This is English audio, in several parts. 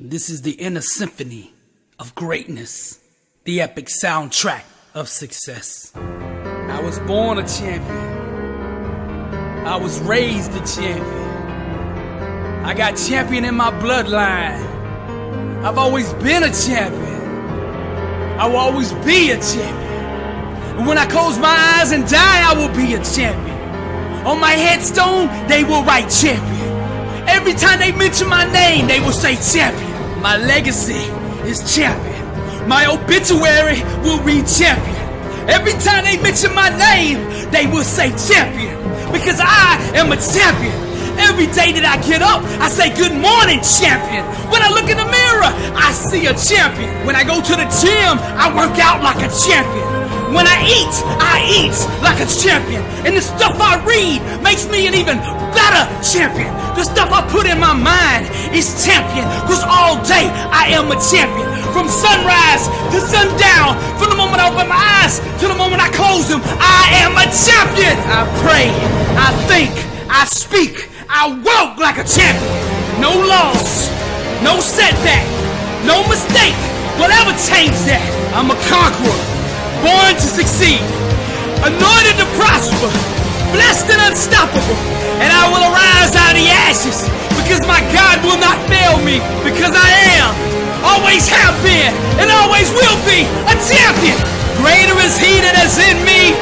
This is the inner symphony of greatness, the epic soundtrack of success. I was born a champion. I was raised a champion. I got champion in my bloodline. I've always been a champion. I will always be a champion. And when I close my eyes and die, I will be a champion. On my headstone, they will write champion. Every time they mention my name, they will say champion. My legacy is champion. My obituary will read champion. Every time they mention my name, they will say champion. Because I am a champion. Every day that I get up, I say good morning, champion. When I look in the mirror, I see a champion. When I go to the gym, I work out like a champion. When I eat like a champion. And the stuff I read makes me an even better champion. The stuff I put in my mind is champion. Cause all day I am a champion. From sunrise to sundown. From the moment I open my eyes to the moment I close them, I am a champion. I pray, I think, I speak, I walk like a champion. No loss, no setback, no mistake will ever change that. I'm a conqueror, born to succeed, anointed to prosper, blessed and unstoppable. And I will arise out of the ashes, because my God will not fail me, because I am, always have been, and always will be a champion. Greater is He that is in me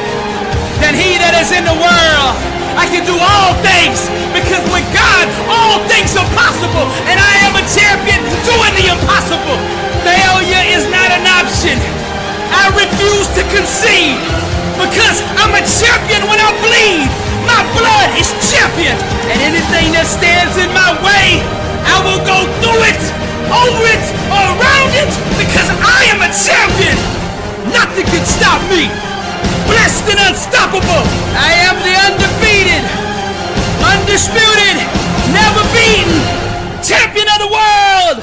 than he that is in the world. I can do all things, because with God, all things are possible, and I am a champion doing the impossible. Failure is not an option. I refuse to concede, because I'm a champion when I bleed. My blood is champion, and anything that stands in my way, I will go through it, over it, or around it, because I am a champion. Nothing can stop me. Blessed and unstoppable. I am the undefeated, undisputed, never beaten champion of the world.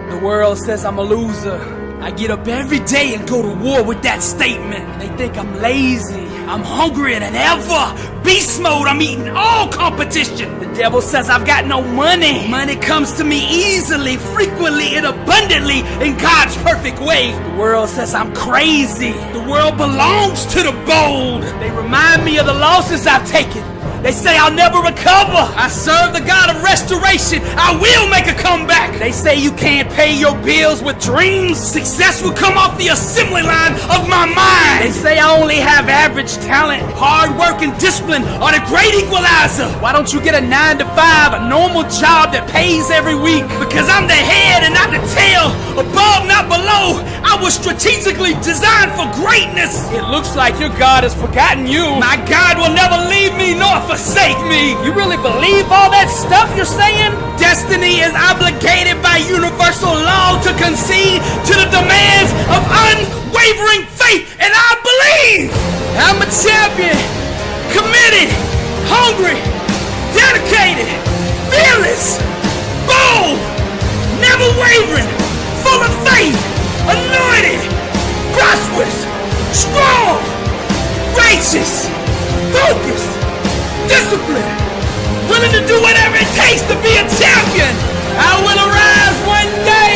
The world says I'm a loser. I get up every day and go to war with that statement. They think I'm lazy. I'm hungrier than ever. Beast mode, I'm eating all competition. The devil says I've got no money. Money comes to me easily, frequently, and abundantly in God's perfect way. The world says I'm crazy. The world belongs to the bold. They remind me of the losses I've taken. They say I'll never recover. I serve the God of restoration. I will make a comeback. They say you can't pay your bills with dreams. Success will come off the assembly line of my mind. They say I only have average talent. Hard work and discipline are the great equalizer. Why don't you get a 9-to-5, a normal job that pays every week? Because I'm the head and not the tail. Above, not below. I was strategically designed for greatness. It looks like your God has forgotten you. My God will never leave me nor forsake me. You really believe all that stuff you're saying? Destiny is obligated by universal law to concede to the demands of unwavering faith, and I believe I'm a champion, committed, hungry, dedicated, fearless, bold, never wavering, full of faith, anointed, prosperous, strong, righteous, focused, disciplined, willing to do whatever it takes to be a champion. I will arise one day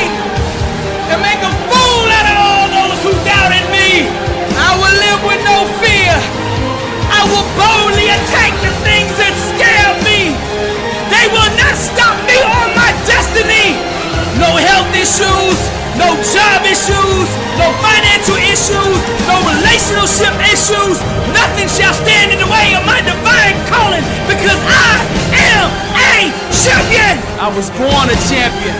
and make a fool out of all those who doubted me. I will live with no fear. I will boldly attack the things that scare me. They will not stop me on my destiny. No health issues, no job issues, no financial issues, no relationship issues. Nothing shall stand in the way of my divine calling, because I am a champion. I was born a champion,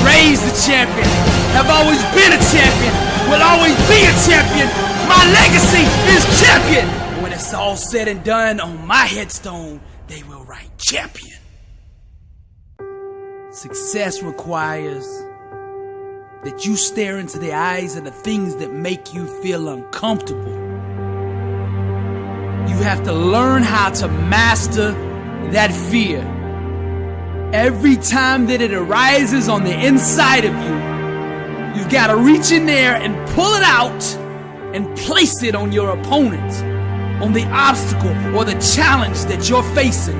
raised a champion, have always been a champion, will always be a champion. My legacy is champion. When it's all said and done, on my headstone, they will write champion. Success requires that you stare into the eyes of the things that make you feel uncomfortable. You have to learn how to master that fear. Every time that it arises on the inside of you, you've got to reach in there and pull it out and place it on your opponent, on the obstacle or the challenge that you're facing.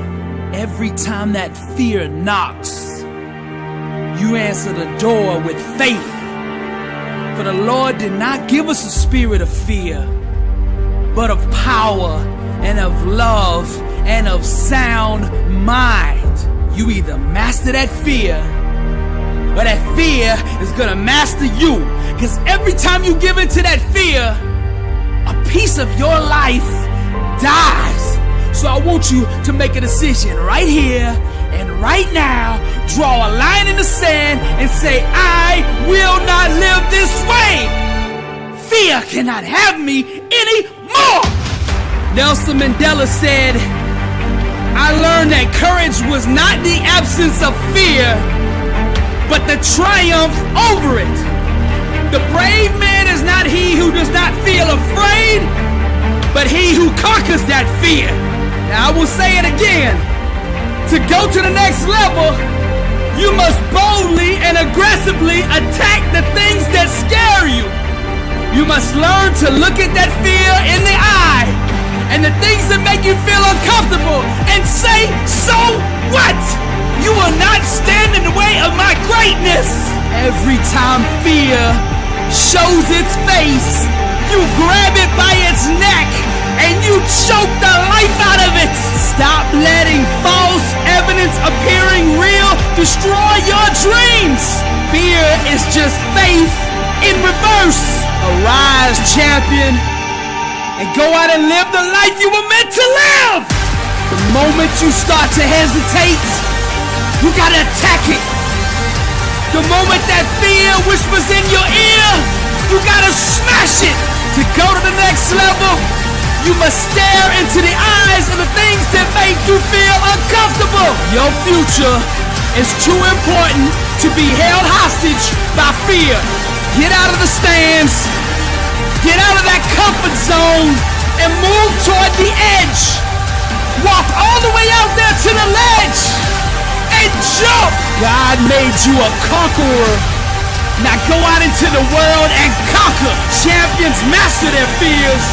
Every time that fear knocks, you answer the door with faith. For the Lord did not give us a spirit of fear, but of power and of love and of sound mind. You either master that fear, or that fear is gonna master you. Because every time you give into that fear, a piece of your life dies. So I want you to make a decision right here and right now. Draw a line in the sand and say, I will not live this way. Fear cannot have me anymore. Nelson Mandela said, I learned that courage was not the absence of fear, but the triumph over it. The brave man is not he who does not feel afraid, but he who conquers that fear. Now I will say it again. To go to the next level, you must boldly and aggressively attack the things that scare you. You must learn to look at that fear in the eye and the things that make you feel uncomfortable and say, so what? You will not stand in the way of my greatness. Every time fear shows its face, you grab it by its neck and you choke the life out of it. Stop letting false evidence appearing real destroy your dreams. Fear is just faith in reverse. Arise, champion, and go out and live the life you were meant to live. The moment you start to hesitate, you gotta attack it. The moment that fear whispers in your ear, you gotta smash it. To go to the next level, you must stare into the eyes of the things that make you feel uncomfortable. Your future is too important to be held hostage by fear. Get out of the stands, get out of that comfort zone, and move toward the edge. Walk all the way out there to the ledge and jump. God made you a conqueror. Now go out into the world and conquer. Champions master their fears.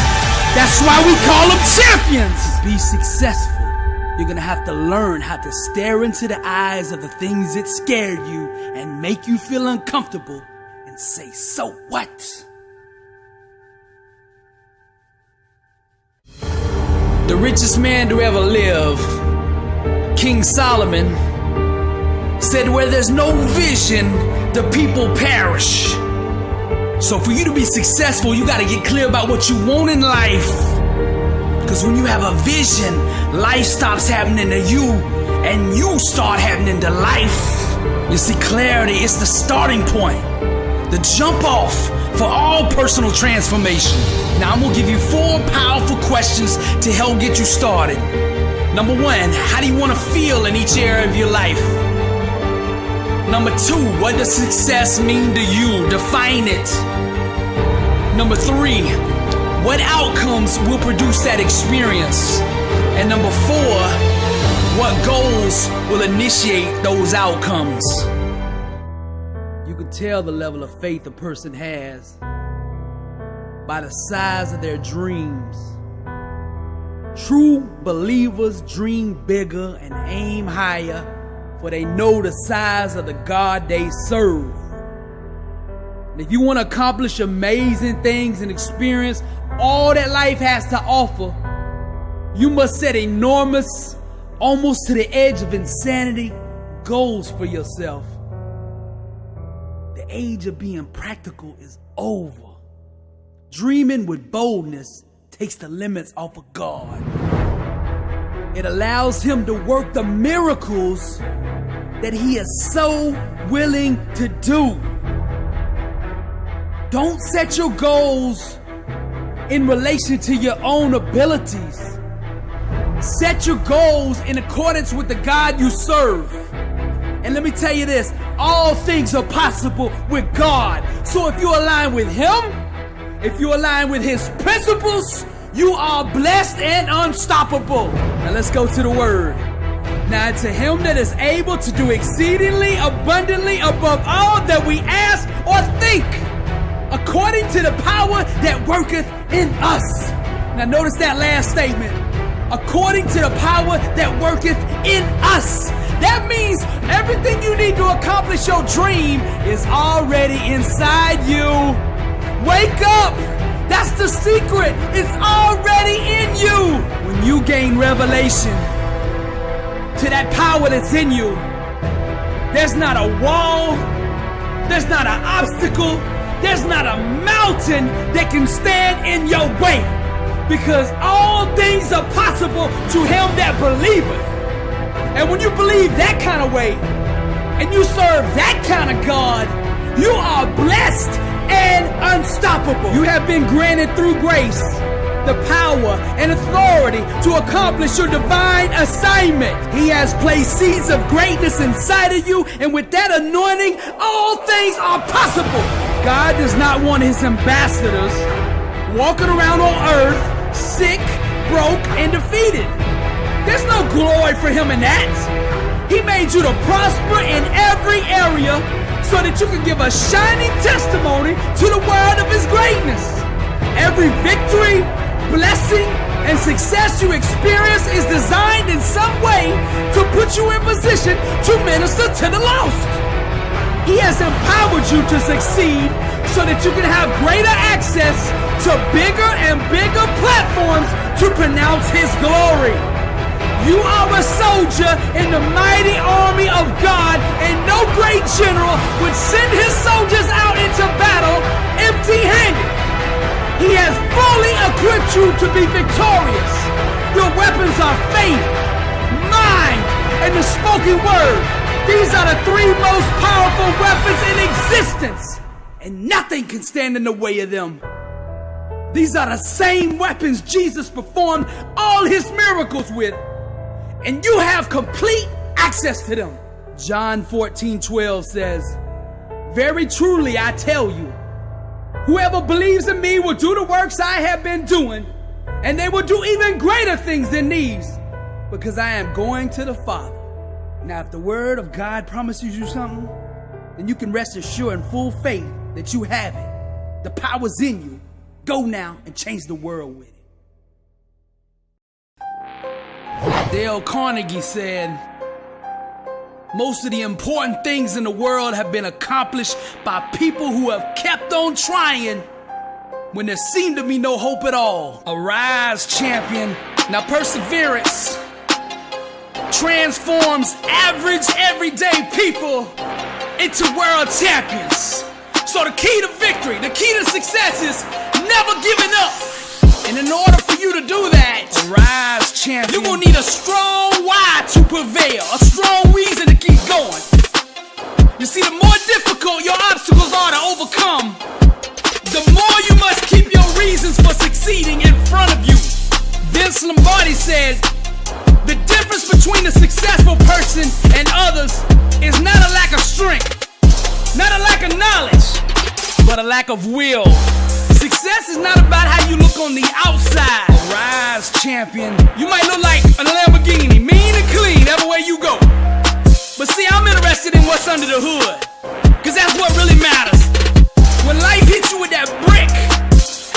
That's why we call them champions. To be successful, you're gonna have to learn how to stare into the eyes of the things that scare you and make you feel uncomfortable and say, so what? The richest man to ever live, King Solomon, said where there's no vision, the people perish. So for you to be successful, you gotta get clear about what you want in life. Because when you have a vision, life stops happening to you and you start happening to life. You see, clarity is the starting point, the jump off for all personal transformation. Now I'm gonna give you 4 powerful questions to help get you started. Number 1, how do you wanna feel in each area of your life? Number 2, what does success mean to you? Define it. Number 3, what outcomes will produce that experience? And number 4, what goals will initiate those outcomes? You can tell the level of faith a person has by the size of their dreams. True believers dream bigger and aim higher, for they know the size of the God they serve. And if you want to accomplish amazing things and experience all that life has to offer, you must set enormous, almost to the edge of insanity, goals for yourself. The age of being practical is over. Dreaming with boldness takes the limits off of God. It allows Him to work the miracles that He is so willing to do. Don't set your goals in relation to your own abilities. Set your goals in accordance with the God you serve. And let me tell you this, all things are possible with God. So if you align with Him, if you align with His principles, you are blessed and unstoppable. Now let's go to the Word. Now to Him that is able to do exceedingly abundantly above all that we ask or think, according to the power that worketh in us. Now notice that last statement. According to the power that worketh in us. That means everything you need to accomplish your dream is already inside you. Wake up! That's the secret. It's already in you. When you gain revelation to that power that's in you, there's not a wall, there's not an obstacle, there's not a mountain that can stand in your way. Because all things are possible to him that believeth. And when you believe that kind of way, and you serve that kind of God, you are blessed and unstoppable. You have been granted through grace the power and authority to accomplish your divine assignment. He has placed seeds of greatness inside of you, and with that anointing, all things are possible. God does not want his ambassadors walking around on earth sick, broke, and defeated. There's no glory for him in that. He made you to prosper in every area so that you can give a shining testimony to the world of his greatness. Every victory, blessing, and success you experience is designed in some way to put you in position to minister to the lost. He has empowered you to succeed so that you can have greater access to bigger and bigger platforms to pronounce his glory. You are a soldier in the mighty army of God, and no great general would send his soldiers out into battle empty-handed. He has fully equipped you to be victorious. Your weapons are faith, mind, and the spoken word. These are the three most powerful weapons in existence, and nothing can stand in the way of them. These are the same weapons Jesus performed all his miracles with, and you have complete access to them. John 14:12 says, "Very truly I tell you, whoever believes in me will do the works I have been doing, and they will do even greater things than these, because I am going to the Father." Now, if the word of God promises you something, then you can rest assured in full faith that you have it. The power's in you. Go now and change the world with it. Dale Carnegie said, "Most of the important things in the world have been accomplished by people who have kept on trying when there seemed to be no hope at all." Arise, champion. Now, perseverance transforms average, everyday people into world champions. So the key to victory, the key to success is never giving up. And in order for you to do that, arise, champion, you will need a strong why to prevail, a strong reason to keep going. You see, the more difficult your obstacles are to overcome, the more you must keep your reasons for succeeding in front of you. Vince Lombardi said, "The difference between a successful person and others is not a lack of strength, not a lack of knowledge, but a lack of will." Success is not about how you look on the outside. Arise, champion. You might look like a Lamborghini, mean and clean, everywhere you go. But see, I'm interested in what's under the hood, cause that's what really matters. When life hits you with that brick,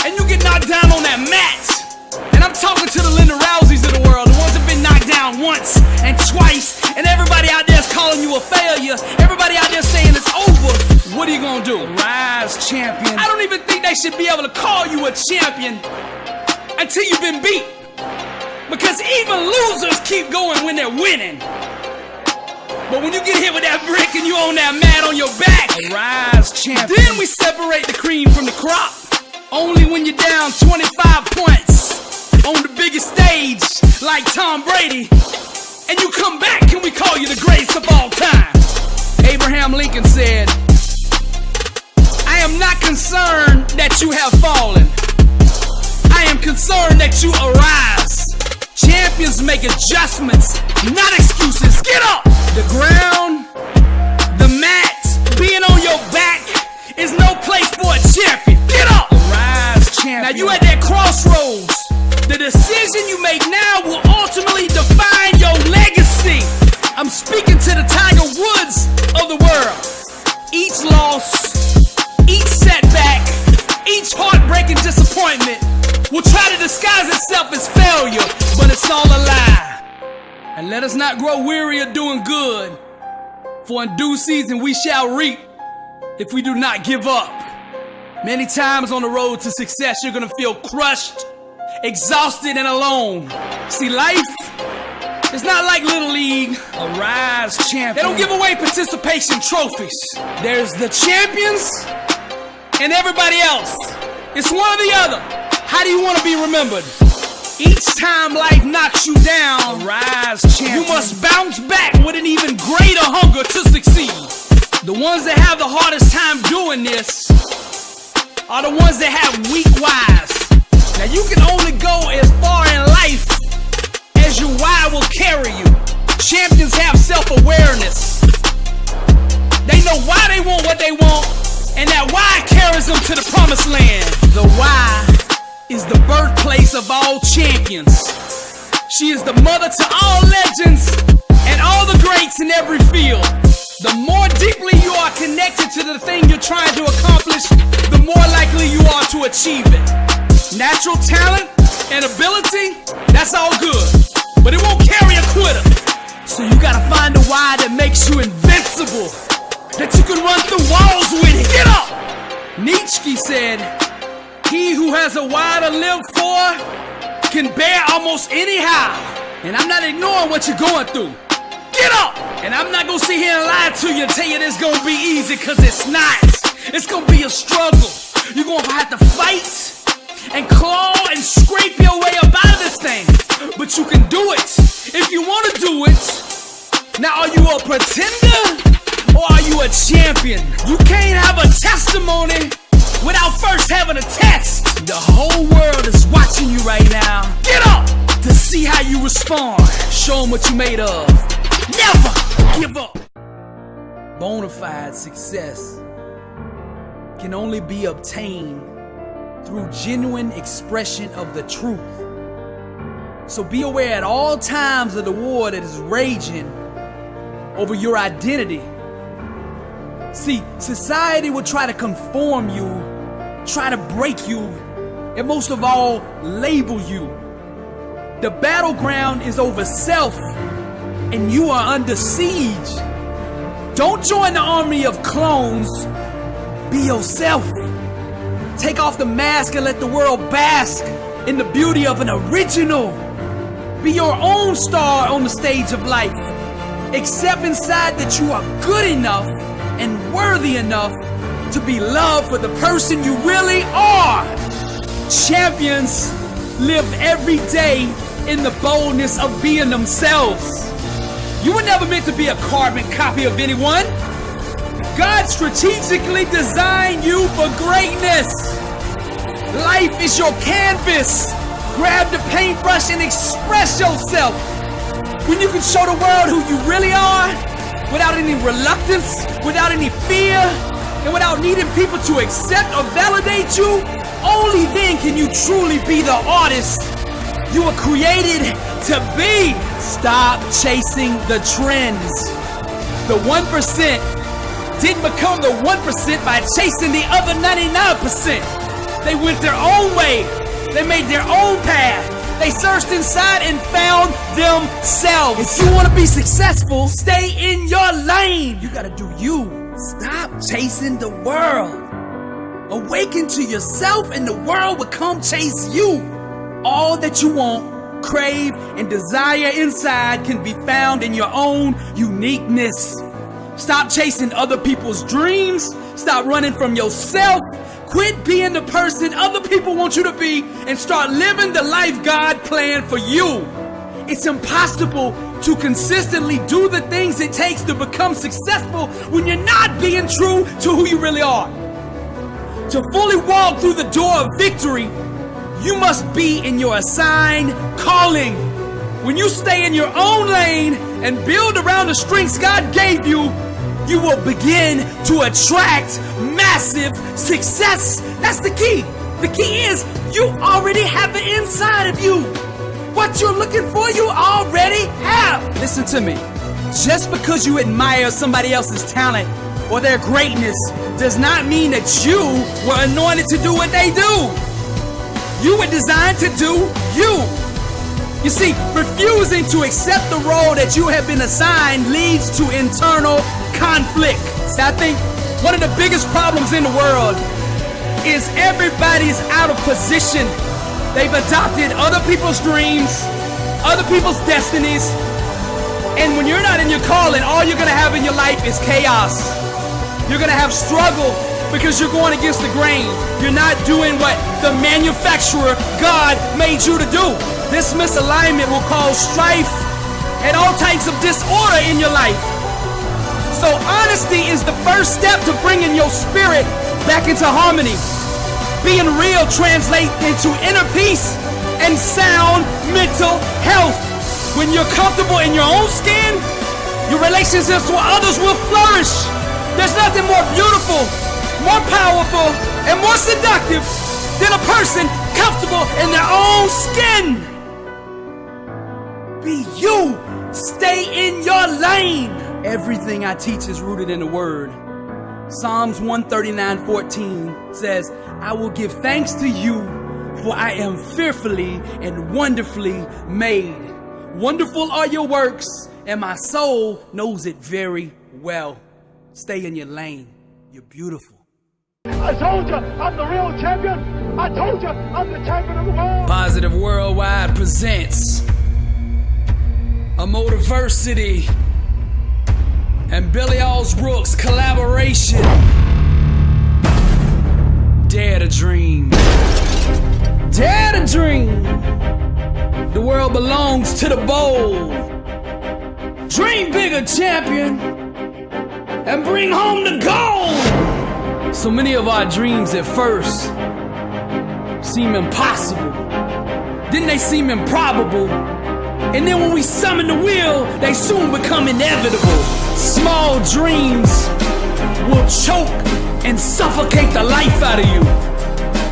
and you get knocked down on that mat, and I'm talking to the Linda Rouseys of the world, the ones that have been knocked down once and twice, and everybody out there is calling you a failure, everybody out there saying it's over. What are you gonna do? Rise, champion. I don't even think they should be able to call you a champion until you've been beat. Because even losers keep going when they're winning. But when you get hit with that brick and you own that mat on your back, rise, champion. Then we separate the cream from the crop. Only when you're down 25 points on the biggest stage like Tom Brady, and you come back, can we call you the greatest of all time? Abraham Lincoln said, "I am not concerned that you have fallen. I am concerned that you arise." Champions make adjustments, not excuses. Get up! The ground, the mat, being on your back is no place for a champion. Get up! Arise, champion. Now you at that crossroads. The decision you make now will ultimately define your legacy. I'm speaking to the Tiger Woods of the world. Each loss, each setback, each heartbreaking disappointment will try to disguise itself as failure, but it's all a lie. And let us not grow weary of doing good, for in due season we shall reap if we do not give up. Many times on the road to success, you're gonna feel crushed, exhausted, and alone. See, life is not like Little League, a rise champion. They don't give away participation trophies. There's the champions and everybody else. It's one or the other. How do you want to be remembered? Each time life knocks you down, a rise champion, you must bounce back with an even greater hunger to succeed. The ones that have the hardest time doing this are the ones that have weak whys. Now you can only go as far in life as your why will carry you. Champions have self-awareness. They know why they want what they want, and that why carries them to the promised land. The why is the birthplace of all champions. She is the mother to all legends and all the greats in every field. The more deeply you are connected to the thing you're trying to accomplish, the more likely you are to achieve it. Natural talent and ability, that's all good, but it won't carry a quitter. So you gotta find a why that makes you invincible, that you can run through walls with it. Get up! Nietzsche said, he who has a why to live for can bear almost anyhow. And I'm not ignoring what you're going through. Get up! And I'm not gonna sit here and lie to you and tell you it's gonna be easy, cause it's not. It's gonna be a struggle. You're gonna have to fight and claw and scrape your way up out of this thing. But you can do it if you wanna do it. Now are you a pretender or are you a champion? You can't have a testimony without first having a test. The whole world is watching you right now. Get up to see how you respond. Show them what you made of. Never give up. Bonafide success can only be obtained through genuine expression of the truth. So be aware at all times of the war that is raging over your identity. See, society will try to conform you, try to break you, and most of all, label you. The battleground is over self, and you are under siege. Don't join the army of clones. Be yourself. Take off the mask and let the world bask in the beauty of an original. Be your own star on the stage of life. Accept inside that you are good enough and worthy enough to be loved for the person you really are. Champions live every day in the boldness of being themselves. You were never meant to be a carbon copy of anyone. God strategically designed you for greatness. Life is your canvas. Grab the paintbrush and express yourself. When you can show the world who you really are, without any reluctance, without any fear, and without needing people to accept or validate you, only then can you truly be the artist you were created to be. Stop chasing the trends. The 1% didn't become the 1% by chasing the other 99%. They went their own way. They made their own path. They searched inside and found themselves. If you want to be successful, stay in your lane. You gotta do you. Stop chasing the world. Awaken to yourself and the world will come chase you. All that you want, crave, and desire inside can be found in your own uniqueness. Stop chasing other people's dreams. Stop running from yourself. Quit being the person other people want you to be and start living the life God planned for you. It's impossible to consistently do the things it takes to become successful when you're not being true to who you really are. To fully walk through the door of victory, you must be in your assigned calling. When you stay in your own lane and build around the strengths God gave you, you will begin to attract massive success. That's the key. The key is you already have it inside of you. What you're looking for, you already have. Listen to me. Just because you admire somebody else's talent or their greatness does not mean that you were anointed to do what they do. You were designed to do you. You see, refusing to accept the role that you have been assigned leads to internal conflict. So I think one of the biggest problems in the world is everybody's out of position. They've adopted other people's dreams, other people's destinies, and when you're not in your calling, all you're gonna have in your life is chaos. You're gonna have struggle because you're going against the grain. You're not doing what the manufacturer God made you to do. This misalignment will cause strife and all types of disorder in your life. So honesty is the first step to bringing your spirit back into harmony. Being real translates into inner peace and sound mental health. When you're comfortable in your own skin, your relationships with others will flourish. There's nothing more beautiful, more powerful, and more seductive than a person comfortable in their own skin. Be you. Stay in your lane. Everything I teach is rooted in the Word. Psalms 139:14 says, I will give thanks to you, for I am fearfully and wonderfully made. Wonderful are your works, and my soul knows it very well. Stay in your lane. You're beautiful. I told you, I'm the real champion. I told you, I'm the champion of the world. Positive Worldwide presents a Motiversity and Billy Alsbrooks collaboration. Dare to dream. Dare to dream. The world belongs to the bold. Dream bigger, champion, and bring home the gold. So many of our dreams at first seem impossible. Then they seem improbable. And then when we summon the will, they soon become inevitable. Small dreams will choke and suffocate the life out of you.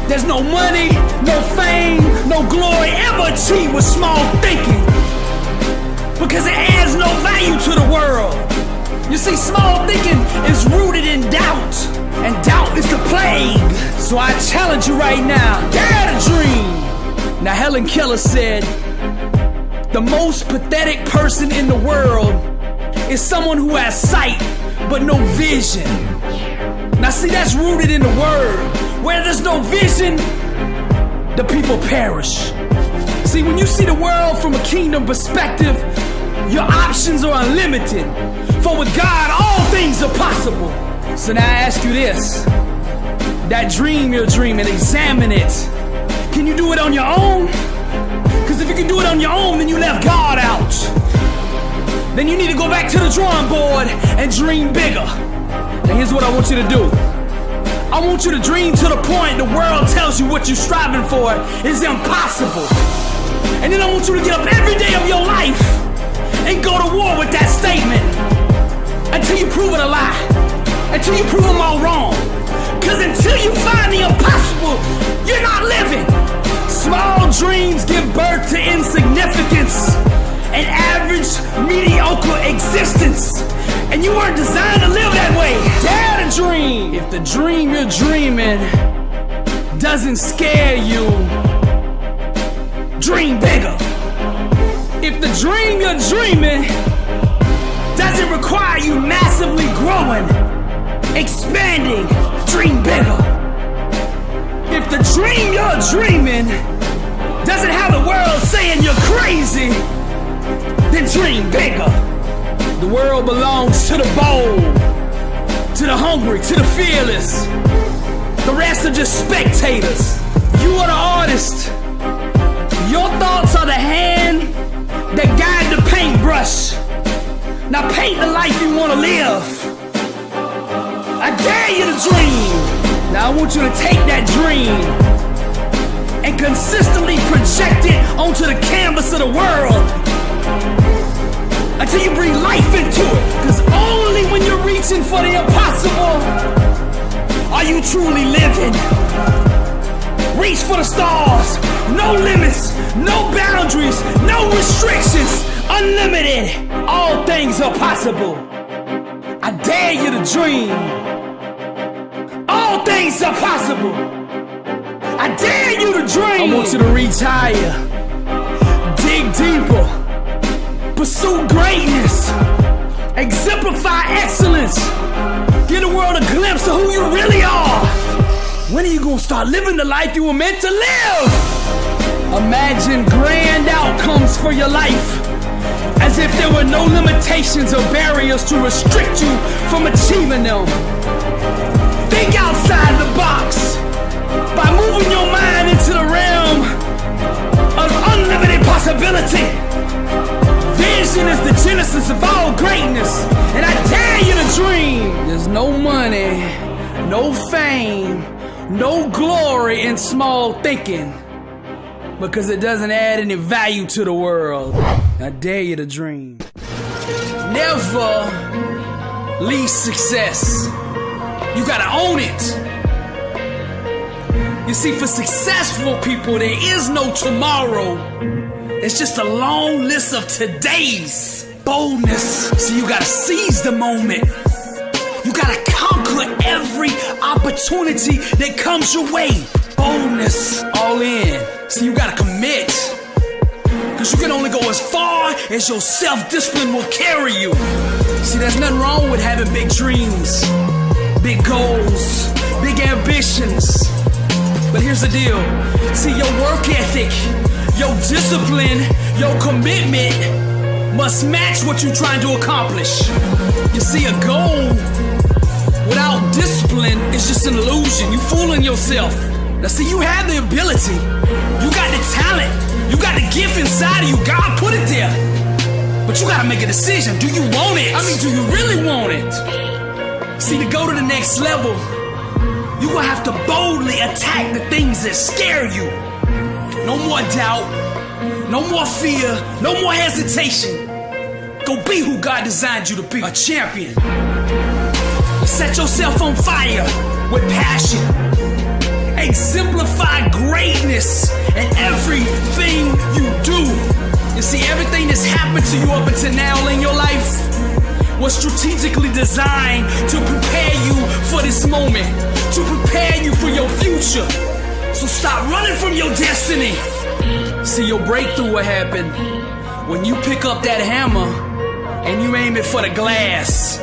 There's no money, no fame, no glory ever achieved with small thinking, because it adds no value to the world. You see, small thinking is rooted in doubt, and doubt is the plague. So I challenge you right now, dare to dream. Now Helen Keller said, the most pathetic person in the world is someone who has sight but no vision. Now see, that's rooted in the Word. Where there's no vision, the people perish. See, when you see the world from a kingdom perspective, your options are unlimited. For with God, all things are possible. So now I ask you this, that dream you're dreaming, examine it. Can you do it on your own? Because if you can do it on your own, then you left God out. Then you need to go back to the drawing board and dream bigger. Now here's what I want you to do. I want you to dream to the point the world tells you what you're striving for is impossible. And then I want you to get up every day of your life and go to war with that statement until you prove it a lie, until you prove them all wrong. Because until you find the impossible, you're not living. Small dreams give birth to insignificance, an average, mediocre existence. And you weren't designed to live that way. Dare to dream. If the dream you're dreaming doesn't scare you, dream bigger. If the dream you're dreaming doesn't require you massively growing, expanding, dream bigger. If the dream you're dreaming doesn't have the world saying you're crazy, then dream bigger. The world belongs to the bold, to the hungry, to the fearless. The rest are just spectators. You are the artist. Your thoughts are the hand that guide the paintbrush. Now paint the life you want to live. I dare you to dream. Now I want you to take that dream and consistently project it onto the canvas of the world until you breathe life into it. Because only when you're reaching for the impossible are you truly living. Reach for the stars. No limits, no boundaries, no restrictions. Unlimited. All things are possible. I dare you to dream. All things are possible. I dare you to dream. I want you to reach higher. Dig deeper. Pursue greatness. Exemplify excellence. Give the world a glimpse of who you really are. When are you gonna start living the life you were meant to live? Imagine grand outcomes for your life, as if there were no limitations or barriers to restrict you from achieving them. Think outside the box by moving your mind into the realm of unlimited possibility. Vision is the genesis of all greatness, and I dare you to dream. There's no money, no fame, no glory in small thinking, because it doesn't add any value to the world. I dare you to dream. Never leave success. You gotta own it. You see, for successful people, there is no tomorrow. It's just a long list of todays. Boldness. So you gotta seize the moment. You gotta conquer every opportunity that comes your way. Boldness, all in. So you gotta commit, cause you can only go as far as your self-discipline will carry you. See, there's nothing wrong with having big dreams, big goals, big ambitions. But here's the deal. See, your work ethic, your discipline, your commitment must match what you're trying to accomplish. You see, a goal without discipline is just an illusion. You fooling yourself. Now see, you have the ability. You got the talent. You got the gift inside of you. God put it there. But you gotta make a decision. Do you want it? I mean, do you really want it? See, to go to the next level, you gonna have to boldly attack the things that scare you. No more doubt. No more fear. No more hesitation. Go be who God designed you to be. A champion. Set yourself on fire with passion. Exemplify greatness in everything you do. You see, everything that's happened to you up until now in your life was strategically designed to prepare you for this moment, to prepare you for your future. So stop running from your destiny. See, your breakthrough will happen when you pick up that hammer and you aim it for the glass.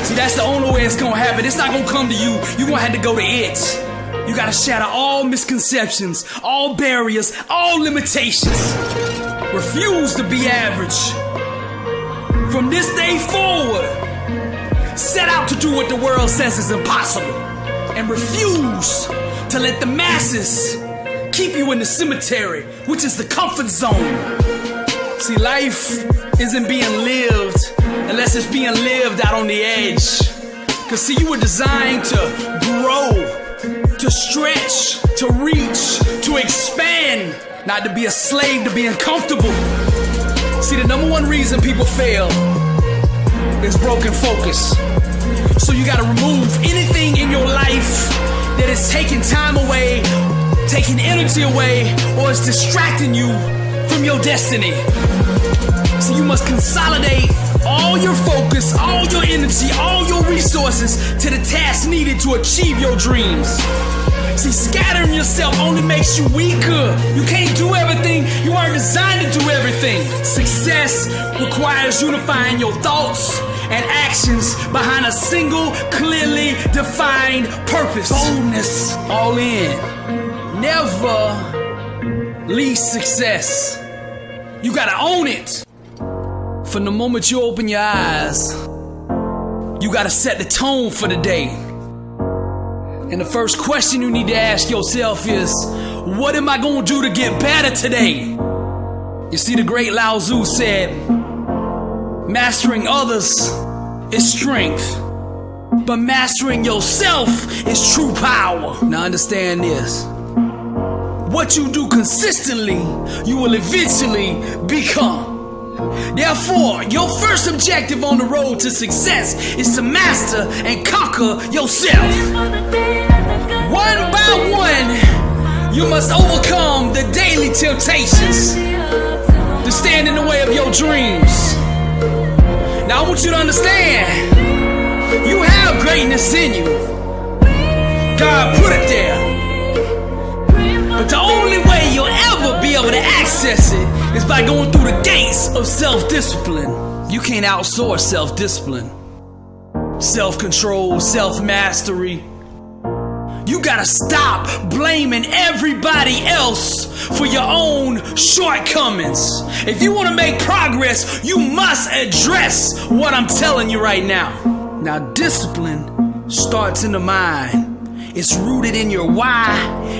See, that's the only way it's gonna happen. It's not gonna come to you. You're gonna have to go to it. You gotta shatter all misconceptions, all barriers, all limitations. Refuse to be average. From this day forward, set out to do what the world says is impossible. And refuse to let the masses keep you in the cemetery, which is the comfort zone. See, life isn't being lived unless it's being lived out on the edge. Cause see, you were designed to grow, to stretch, to reach, to expand, not to be a slave to being comfortable. See, the number one reason people fail is broken focus. So you gotta remove anything in your life that is taking time away, taking energy away, or is distracting you from your destiny. So you must consolidate all your focus, all your energy, all your resources to the task needed to achieve your dreams. See, scattering yourself only makes you weaker. You can't do everything. You aren't designed to do everything. Success requires unifying your thoughts and actions behind a single, clearly defined purpose. Boldness, all in. Never leave success. You gotta own it. From the moment you open your eyes, you gotta set the tone for the day. And the first question you need to ask yourself is, what am I gonna do to get better today? You see, the great Lao Tzu said, mastering others is strength, but mastering yourself is true power. Now understand this. What you do consistently, you will eventually become. Therefore, your first objective on the road to success is to master and conquer yourself. One by one, you must overcome the daily temptations to stand in the way of your dreams. Now I want you to understand, you have greatness in you. God put it there. But the only way you'll ever be able to access it is by going through the gates of self-discipline. You can't outsource self-discipline, self-control, self-mastery. You gotta stop blaming everybody else for your own shortcomings. If you wanna make progress, you must address what I'm telling you right now. Now, discipline starts in the mind. It's rooted in your why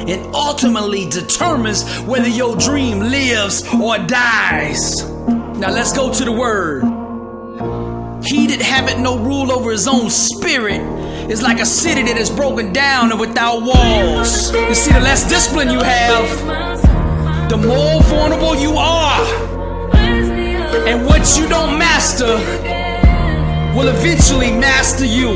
and ultimately determines whether your dream lives or dies. Now let's go to the word. He that haveth no rule over his own spirit is like a city that is broken down and without walls. You see, the less discipline you have, the more vulnerable you are. And what you don't master will eventually master you.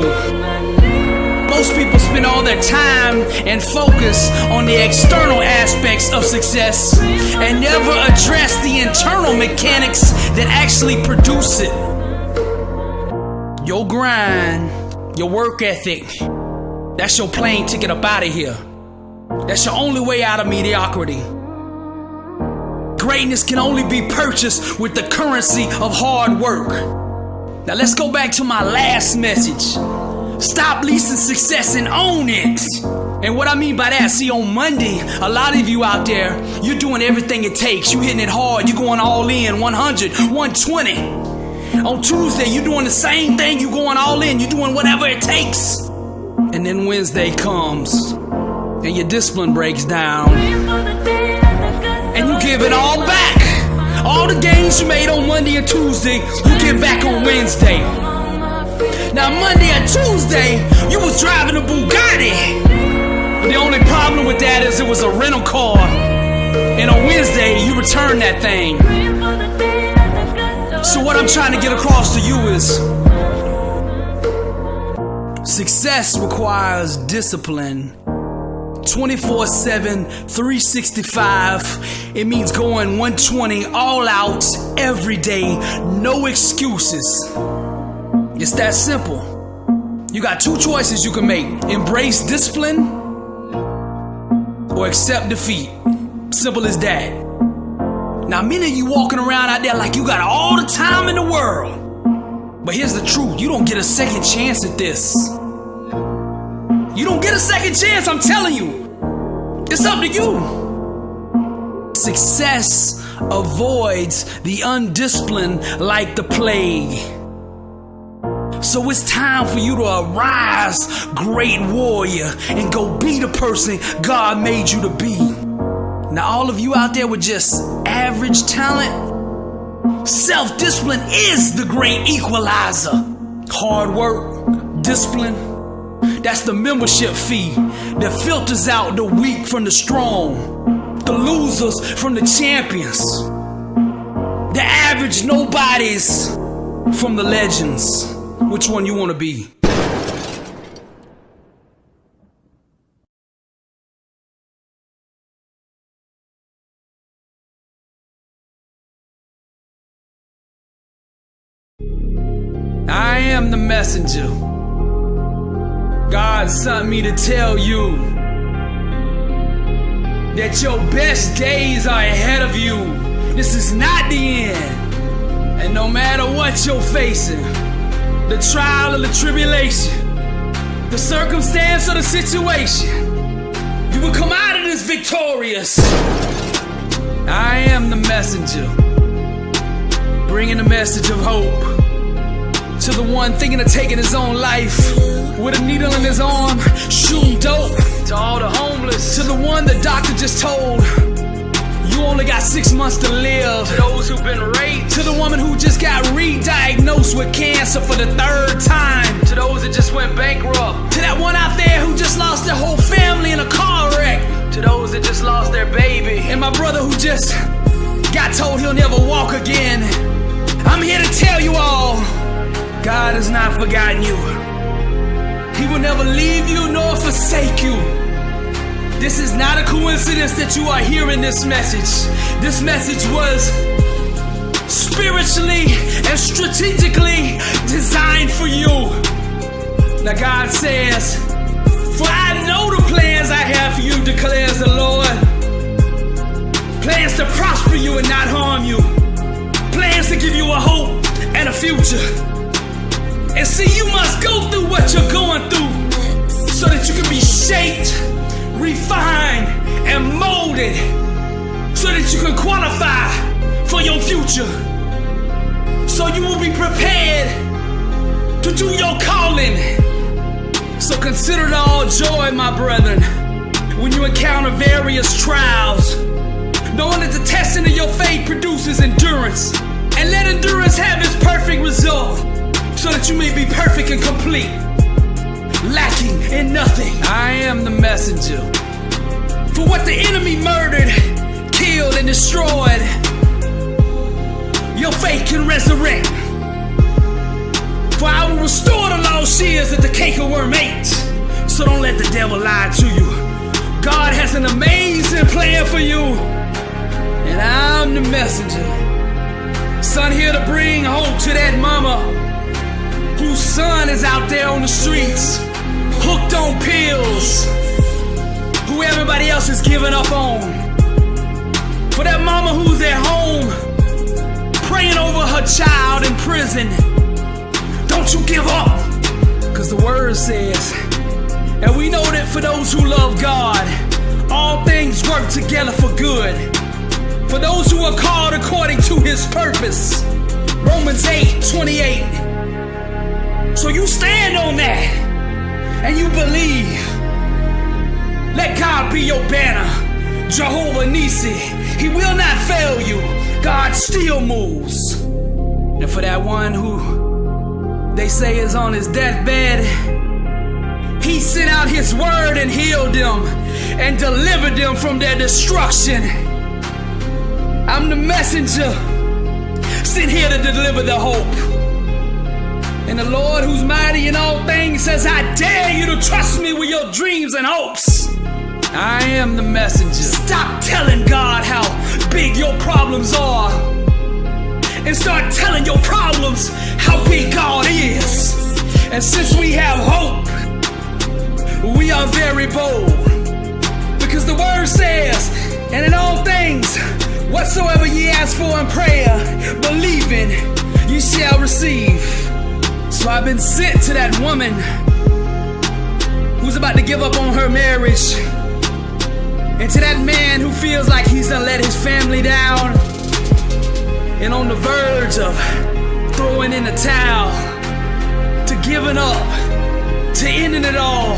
Most people spend all their time and focus on the external aspects of success and never address the internal mechanics that actually produce it. Your grind, your work ethic, that's your plane ticket up out of here. That's your only way out of mediocrity. Greatness can only be purchased with the currency of hard work. Now let's go back to my last message. Stop leasing success and own it. And what I mean by that, see, on Monday, a lot of you out there, you're doing everything it takes. You hitting it hard. You going all in, 100, 120. On Tuesday, you're doing the same thing. You going all in. You're doing whatever it takes. And then Wednesday comes, and your discipline breaks down. And you give it all back. All the gains you made on Monday and Tuesday, you get back on Wednesday. Now Monday and Tuesday, you was driving a Bugatti. But the only problem with that is it was a rental car. And on Wednesday, you returned that thing. So what I'm trying to get across to you is success requires discipline. 24/7, 365. It means going 120 all out every day. No excuses. It's that simple. You got two choices you can make. Embrace discipline or accept defeat. Simple as that. Now, many of you walking around out there like you got all the time in the world. But here's the truth. You don't get a second chance at this. You don't get a second chance, I'm telling you. It's up to you. Success avoids the undisciplined like the plague. So it's time for you to arise, great warrior, and go be the person God made you to be. Now, all of you out there with just average talent, self-discipline is the great equalizer. Hard work, discipline, that's the membership fee that filters out the weak from the strong, the losers from the champions, the average nobodies from the legends. Which one you want to be? I am the messenger. God sent me to tell you that your best days are ahead of you. This is not the end. And no matter what you're facing, the trial or the tribulation, the circumstance or the situation, you will come out of this victorious. I am the messenger, bringing the message of hope to the one thinking of taking his own life with a needle in his arm, shooting dope. To all the homeless, to the one the doctor just told you only got 6 months to live. To those who've been raped, to the woman who just got re-diagnosed with cancer for the 3rd time, to those that just went bankrupt, to that one out there who just lost their whole family in a car wreck, to those that just lost their baby, and my brother who just got told he'll never walk again. I'm here to tell you all, God has not forgotten you. He will never leave you nor forsake you. This is not a coincidence that you are hearing this message. This message was spiritually and strategically designed for you. Now God says, for I know the plans I have for you, declares the Lord. Plans to prosper you and not harm harm you. Plans to give you a hope and a future. And see, you must go through what you're going through so that you can be shaped, refined, and molded so that you can qualify for your future. So you will be prepared to do your calling. So consider it all joy, my brethren, when you encounter various trials, knowing that the testing of your faith produces endurance. And let endurance have its perfect result, so that you may be perfect and complete, lacking in nothing. I am the messenger. For what the enemy murdered, killed, and destroyed, your faith can resurrect. For I will restore the lost years that the cankerworm ate. So don't let the devil lie to you. God has an amazing plan for you, and I'm the messenger. Son, here to bring hope to that mama whose son is out there on the streets, hooked on pills, who everybody else is giving up on. For that mama who's at home, praying over her child in prison, don't you give up, cause the word says, and we know that for those who love God, all things work together for good, for those who are called according to his purpose. Romans 8:28. So you stand on that and you believe. Let God be your banner, Jehovah Nisi. He will not fail you. God still moves. And for that one who they say is on his deathbed, he sent out his word and healed them and delivered them from their destruction. I'm the messenger sent here to deliver the hope. And the Lord who's mighty in all things says, I dare you to trust me with your dreams and hopes. I am the messenger. Stop telling God how big your problems are and start telling your problems how big God is. And since we have hope, we are very bold, because the word says, and in all things whatsoever ye ask for in prayer, believing, you shall receive. So I've been sent to that woman who's about to give up on her marriage, and to that man who feels like he's done let his family down and on the verge of throwing in the towel, to giving up, to ending it all.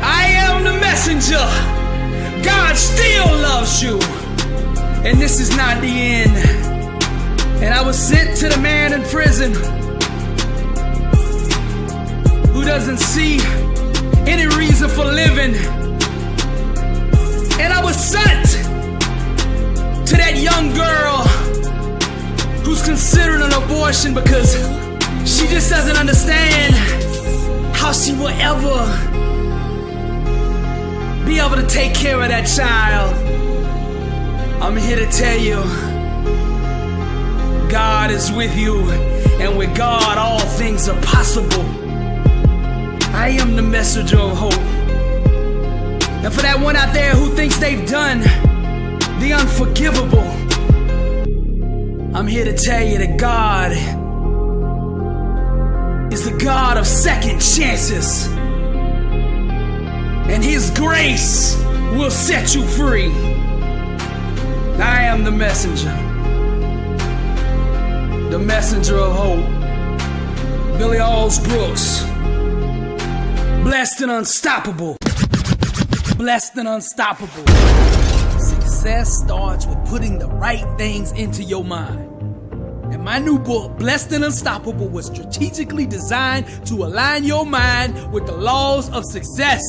I am the messenger. God still loves you, and this is not the end. And I was sent to the man in prison who doesn't see any reason for living. And I was sent to that young girl who's considering an abortion because she just doesn't understand how she will ever be able to take care of that child. I'm here to tell you, God is with you, and with God all things are possible. I am the messenger of hope. And for that one out there who thinks they've done the unforgivable, I'm here to tell you that God is the God of second chances, and his grace will set you free. I am the messenger of hope. Billy Alsbrooks. Blessed and unstoppable. Blessed and unstoppable. Success starts with putting the right things into your mind. And my new book, Blessed and Unstoppable, was strategically designed to align your mind with the laws of success.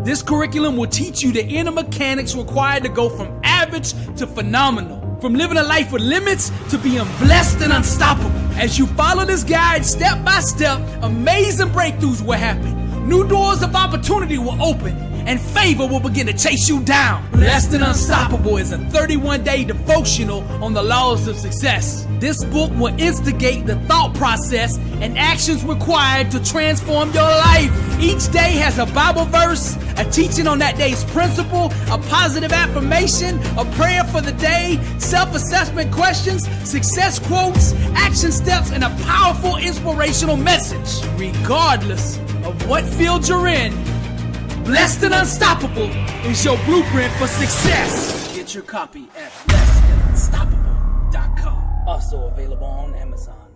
This curriculum will teach you the inner mechanics required to go from average to phenomenal, from living a life with limits to being blessed and unstoppable. As you follow this guide step by step, amazing breakthroughs will happen. New doors of opportunity will open, and favor will begin to chase you down. Blessed and Unstoppable is a 31-day devotional on the laws of success. This book will instigate the thought process and actions required to transform your life. Each day has a Bible verse, a teaching on that day's principle, a positive affirmation, a prayer for the day, self-assessment questions, success quotes, action steps, and a powerful inspirational message. Regardless of what field you're in, Blessed and Unstoppable is your blueprint for success. Get your copy at blessedandunstoppable.com. Also available on Amazon.